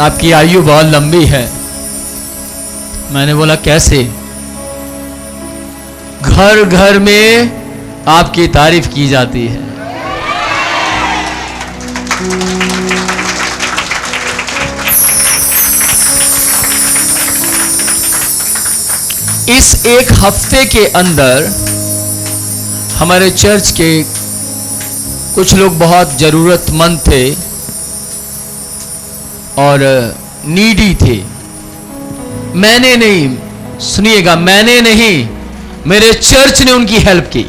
आपकी आयु बहुत लंबी है। मैंने बोला कैसे? घर घर में आपकी तारीफ की जाती है। इस एक हफ्ते के अंदर हमारे चर्च के कुछ लोग बहुत जरूरतमंद थे और नीडी थे। मैंने नहीं, सुनिएगा, मैंने नहीं, मेरे चर्च ने उनकी हेल्प की।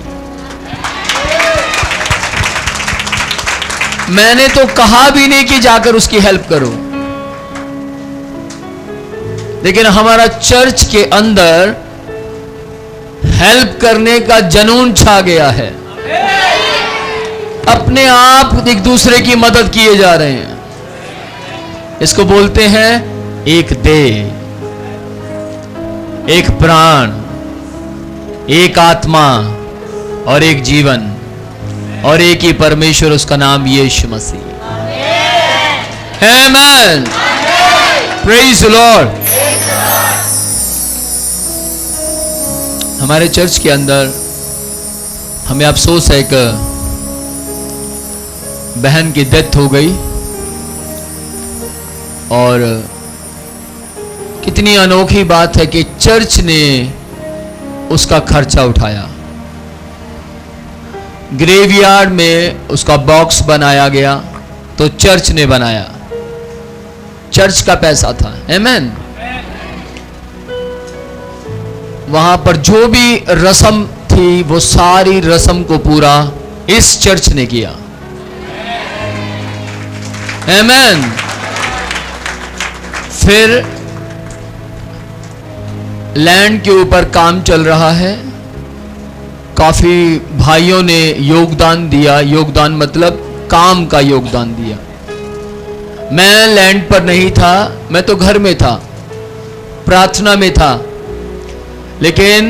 मैंने तो कहा भी नहीं कि जाकर उसकी हेल्प करो, लेकिन हमारा चर्च के अंदर हेल्प करने का जुनून छा गया है। अपने आप एक दूसरे की मदद किए जा रहे हैं। इसको बोलते हैं एक देह, एक प्राण, एक आत्मा और एक जीवन और एक ही परमेश्वर, उसका नाम Yishu Masih. Amen. Praise the Lord. हमारे चर्च के अंदर हमें अफसोस है कि बहन की डेथ हो गई और कितनी अनोखी बात है कि चर्च ने उसका खर्चा उठाया। ग्रेवयार्ड में उसका बॉक्स बनाया गया तो चर्च ने बनाया, चर्च का पैसा था। आमेन। वहां पर जो भी रस्म थी वो सारी रस्म को पूरा इस चर्च ने किया। आमेन। फिर लैंड के ऊपर काम चल रहा है। काफी भाइयों ने योगदान दिया। योगदान मतलब काम का योगदान दिया। मैं लैंड पर नहीं था, मैं तो घर में था, प्रार्थना में था। लेकिन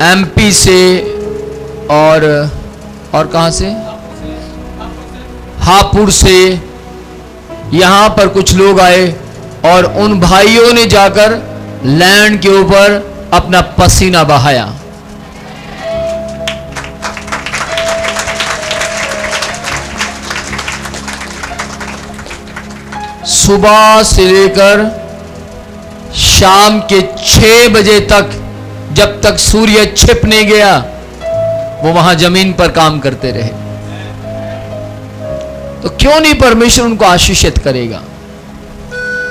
एमपी से और कहां से, हापुड़ से यहां पर कुछ लोग आए और उन भाइयों ने जाकर लैंड के ऊपर अपना पसीना बहाया। सुबह से लेकर शाम के 6 बजे तक, जब तक सूर्य छिप नहीं गया, वो वहां जमीन पर काम करते रहे। तो क्यों नहीं परमेश्वर उनको आशीषित करेगा?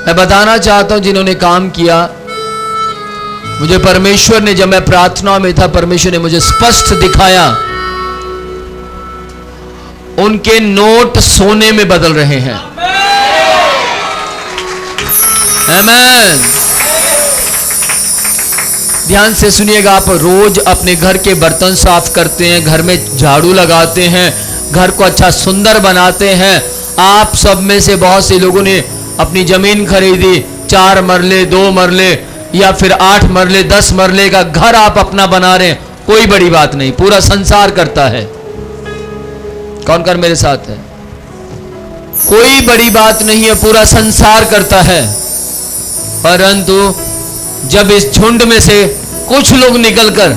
मैं बताना चाहता हूं, जिन्होंने काम किया, मुझे परमेश्वर ने, जब मैं प्रार्थना में था, परमेश्वर ने मुझे स्पष्ट दिखाया उनके नोट सोने में बदल रहे हैं। आमेन। ध्यान से सुनिएगा। आप रोज अपने घर के बर्तन साफ करते हैं, घर में झाड़ू लगाते हैं, घर को अच्छा सुंदर बनाते हैं। आप सब में से बहुत से लोगों ने अपनी जमीन खरीदी, 4 मरले, 2 मरले या फिर 8 मरले, 10 मरले का घर आप अपना बना रहे हैं। कोई बड़ी बात नहीं, पूरा संसार करता है। कौन कर मेरे साथ है? कोई बड़ी बात नहीं है, पूरा संसार करता है। परंतु जब इस झुंड में से कुछ लोग निकलकर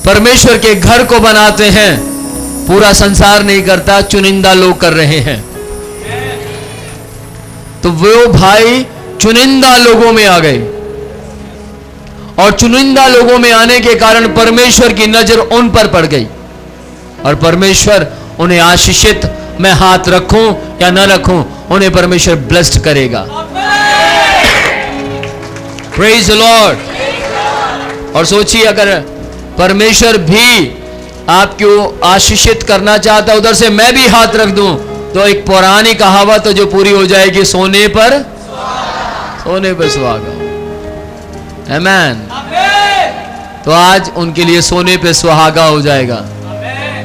परमेश्वर के घर को बनाते हैं, पूरा संसार नहीं करता, चुनिंदा लोग कर रहे हैं। तो वो भाई चुनिंदा लोगों में आ गए और चुनिंदा लोगों में आने के कारण परमेश्वर की नजर उन पर पड़ गई और परमेश्वर उन्हें आशीषित, मैं हाथ रखूं या न रखूं, उन्हें परमेश्वर ब्लेस्ड करेगा। Praise the Lord. और सोचिए, अगर परमेश्वर भी आपको आशीषित करना चाहता, उधर से मैं भी हाथ रख दूं, तो एक पुरानी कहावत जो पूरी हो जाएगी, सोने पर सुहागा। आमेन। तो आज उनके लिए सोने पे सुहागा हो जाएगा।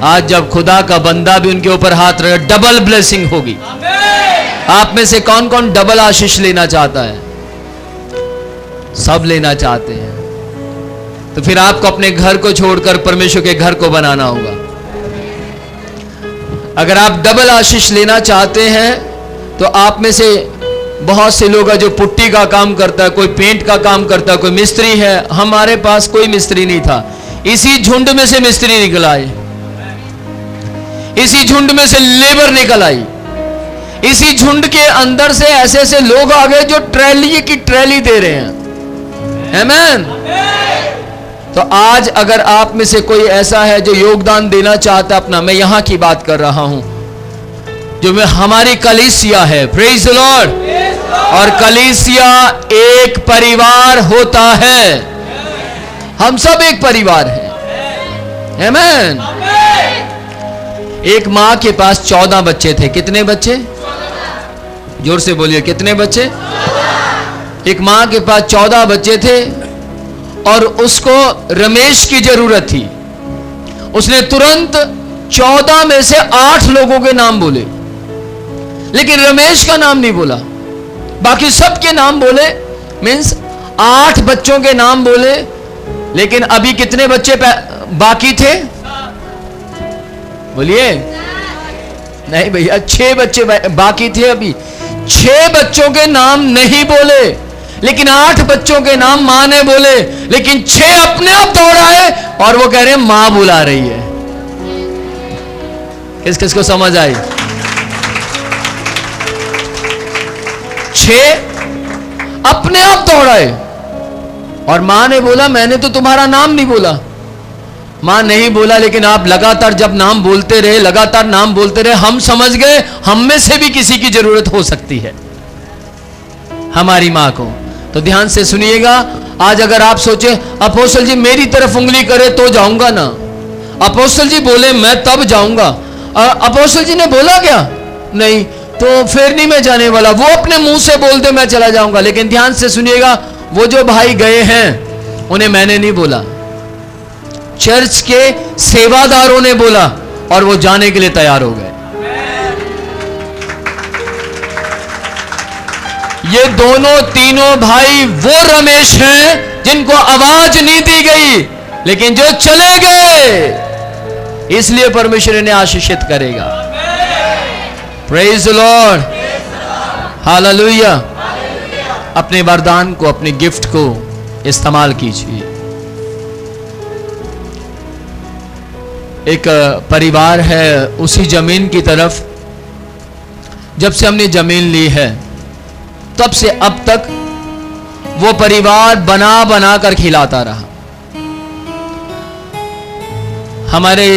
आज जब खुदा का बंदा भी उनके ऊपर हाथ रखे, डबल ब्लेसिंग होगी। आप में से कौन कौन डबल आशीष लेना चाहता है? सब लेना चाहते हैं। तो फिर आपको अपने घर को छोड़कर परमेश्वर के घर को बनाना होगा। अगर आप डबल आशीष लेना चाहते हैं तो आप में से बहुत से लोग हैं जो पुट्टी का काम करता है, कोई पेंट का काम करता है, कोई मिस्त्री है। हमारे पास कोई मिस्त्री नहीं था, इसी झुंड में से मिस्त्री निकल आए, इसी झुंड में से लेबर निकल आई, इसी झुंड के अंदर से ऐसे ऐसे लोग आ गए जो ट्रैली की ट्रैली दे रहे हैं। आमीन। तो आज अगर आप में से कोई ऐसा है जो योगदान देना चाहता है अपना, मैं यहां की बात कर रहा हूं, जो में हमारी कलीसिया है, प्रेज द लॉर्ड, और कलीसिया एक परिवार होता है, हम सब एक परिवार हैं। आमीन। एक मां के पास 14 बच्चे थे। कितने बच्चे? जोर से बोलिए, कितने बच्चे? एक मां के पास 14 बच्चे थे और उसको रमेश की जरूरत थी। उसने तुरंत 14 में से 8 लोगों के नाम बोले, लेकिन रमेश का नाम नहीं बोला। बाकी सबके नाम बोले, मीन्स 8 बच्चों के नाम बोले, लेकिन अभी कितने बच्चे बाकी थे? बोलिए। नहीं भैया, 6 बच्चे बाकी थे अभी। 6 बच्चों के नाम नहीं बोले, लेकिन 8 बच्चों के नाम मां ने बोले, लेकिन 6 अपने आप दौड़ाए और वो कह रहे हैं मां बुला रही है। किस किस को समझ आई? 6 अपने आप दौड़ाए और मां ने बोला मैंने तो तुम्हारा नाम नहीं बोला। मां नहीं बोला, लेकिन आप लगातार जब नाम बोलते रहे, लगातार नाम बोलते रहे, हम समझ गए हम में से भी किसी की जरूरत हो सकती है हमारी मां को। तो ध्यान से सुनिएगा, आज अगर आप सोचे अपोस्तल जी मेरी तरफ उंगली करे तो जाऊंगा ना, अपोस्तल जी बोले मैं तब जाऊंगा, अपोस्तल जी ने बोला क्या? नहीं, तो फिर नहीं मैं जाने वाला। वो अपने मुंह से बोलते मैं चला जाऊंगा। लेकिन ध्यान से सुनिएगा, वो जो भाई गए हैं उन्हें मैंने नहीं बोला, चर्च के सेवादारों ने बोला और वो जाने के लिए तैयार हो गए। ये दोनों तीनों भाई वो रमेश हैं जिनको आवाज नहीं दी गई, लेकिन जो चले गए, इसलिए परमेश्वर इन्हें आशीषित करेगा। Praise the Lord, hallelujah. अपने वरदान को, अपने गिफ्ट को इस्तेमाल कीजिए। एक परिवार है उसी जमीन की तरफ, जब से हमने जमीन ली है तब से अब तक वो परिवार बना बना कर खिलाता रहा। हमारे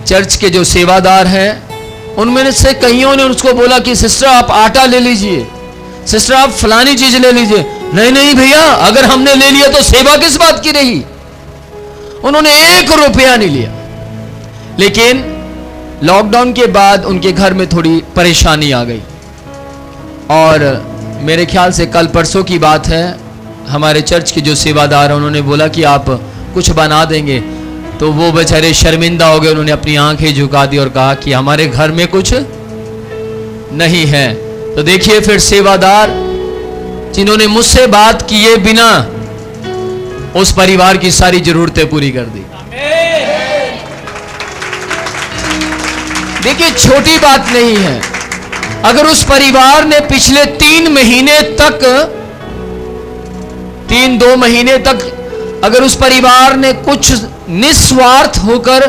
चर्च के जो सेवादार हैं उनमें से कईयों ने उसको बोला कि सिस्टर आप आटा ले लीजिए, सिस्टर आप फलानी चीज ले लीजिए। नहीं नहीं भैया, अगर हमने ले लिया तो सेवा किस बात की रही। उन्होंने 1 रुपया नहीं लिया। लेकिन लॉकडाउन के बाद उनके घर में थोड़ी परेशानी आ गई और मेरे ख्याल से कल परसों की बात है, हमारे चर्च के जो सेवादार हैं उन्होंने बोला कि आप कुछ बना देंगे। तो वो बेचारे शर्मिंदा हो गए, उन्होंने अपनी आंखें झुका दी और कहा कि हमारे घर में कुछ नहीं है। तो देखिए फिर सेवादार जिन्होंने मुझसे बात किए बिना उस परिवार की सारी जरूरतें पूरी कर दी। देखिए छोटी बात नहीं है, अगर उस परिवार ने पिछले 3 महीने तक, 3-2 महीने तक अगर उस परिवार ने कुछ निस्वार्थ होकर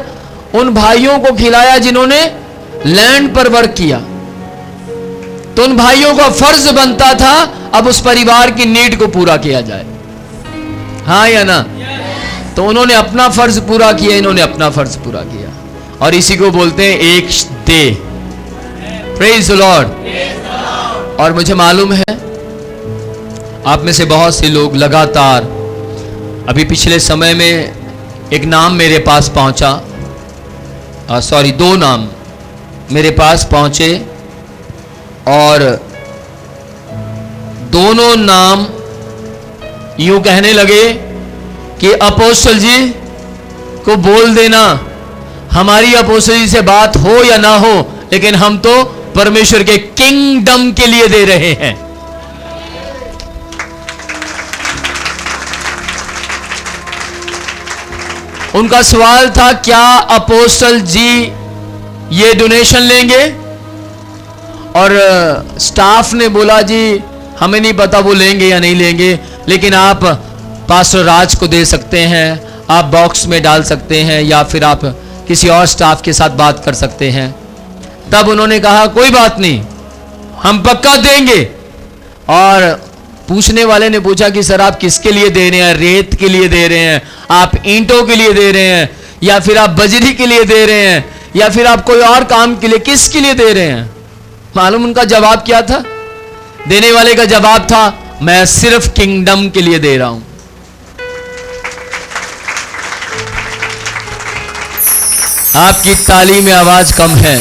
उन भाइयों को खिलाया जिन्होंने लैंड पर वर्क किया, तो उन भाइयों का फर्ज बनता था अब उस परिवार की नीड को पूरा किया जाए। हाँ या ना? तो उन्होंने अपना फर्ज पूरा किया, इन्होंने अपना फर्ज पूरा किया, और इसी को बोलते हैं एक दे। Praise the Lord. और मुझे मालूम है आप में से बहुत से लोग लगातार, अभी पिछले समय में एक नाम मेरे पास पहुंचा, 2 नाम मेरे पास पहुंचे और दोनों नाम यूं कहने लगे कि अपोस्तल जी को बोल देना, हमारी अपोस्तल जी से बात हो या ना हो, लेकिन हम तो परमेश्वर के किंगडम के लिए दे रहे हैं। उनका सवाल था क्या अपोस्तल जी ये डोनेशन लेंगे। और स्टाफ ने बोला जी हमें नहीं पता वो लेंगे या नहीं लेंगे, लेकिन आप पास्टर राज को दे सकते हैं, आप बॉक्स में डाल सकते हैं, या फिर आप किसी और स्टाफ के साथ बात कर सकते हैं। तब उन्होंने कहा कोई बात नहीं, हम पक्का देंगे। और पूछने वाले ने पूछा कि सर आप किसके लिए दे रहे हैं? रेत के लिए दे रहे हैं, आप ईंटों के लिए दे रहे हैं, या फिर आप बजरी के लिए दे रहे हैं, या फिर आप कोई और काम के लिए, किसके लिए दे रहे हैं? मालूम उनका जवाब क्या था? देने वाले का जवाब था मैं सिर्फ किंगडम के लिए दे रहा हूं। आपकी ताली में आवाज कम है।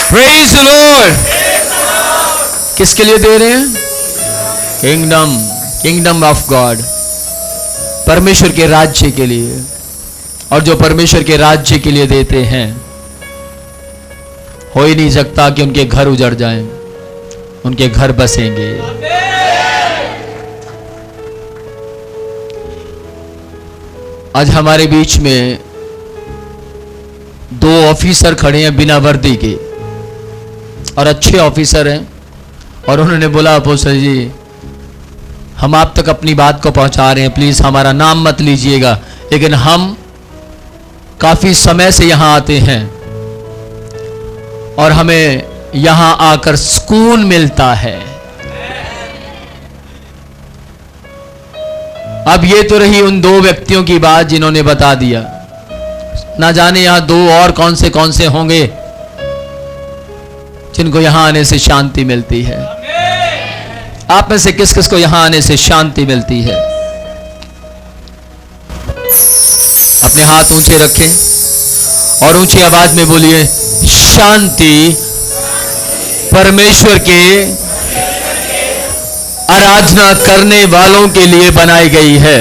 Praise the Lord. किसके लिए दे रहे हैं? किंगडम, किंगडम ऑफ गॉड, परमेश्वर के राज्य के लिए। और जो परमेश्वर के राज्य के लिए देते हैं, हो ही नहीं सकता कि उनके घर उजड़ जाएं, उनके घर बसेंगे। आज हमारे बीच में 2 ऑफिसर खड़े हैं बिना वर्दी के, और अच्छे ऑफिसर हैं। और उन्होंने बोला अपोस्टल जी हम आप तक अपनी बात को पहुंचा रहे हैं, प्लीज हमारा नाम मत लीजिएगा, लेकिन हम काफी समय से यहां आते हैं और हमें यहां आकर सुकून मिलता है। अब ये तो रही उन 2 व्यक्तियों की बात जिन्होंने बता दिया, ना जाने यहां 2 और कौन से होंगे जिनको यहां आने से शांति मिलती है। आप में से किस किस को यहां आने से शांति मिलती है? अपने हाथ ऊंचे रखें और ऊंची आवाज में बोलिए शांति परमेश्वर के आराधना करने वालों के लिए बनाई गई है।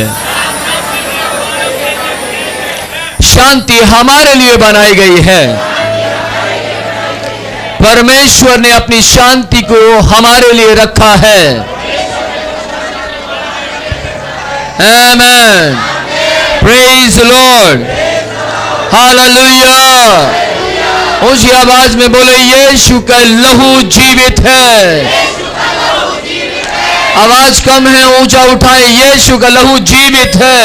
शांति हमारे लिए बनाई गई है। परमेश्वर ने अपनी शांति को हमारे लिए रखा है। Amen. Praise the Lord. Hallelujah. ऊंची आवाज में बोले यीशु का लहू जीवित है। आवाज कम है, ऊंचा उठाए, यीशु का लहू जीवित है।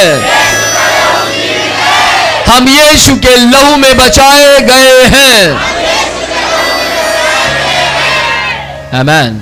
हम यीशु के लहू में बचाए गए हैं। आमेन।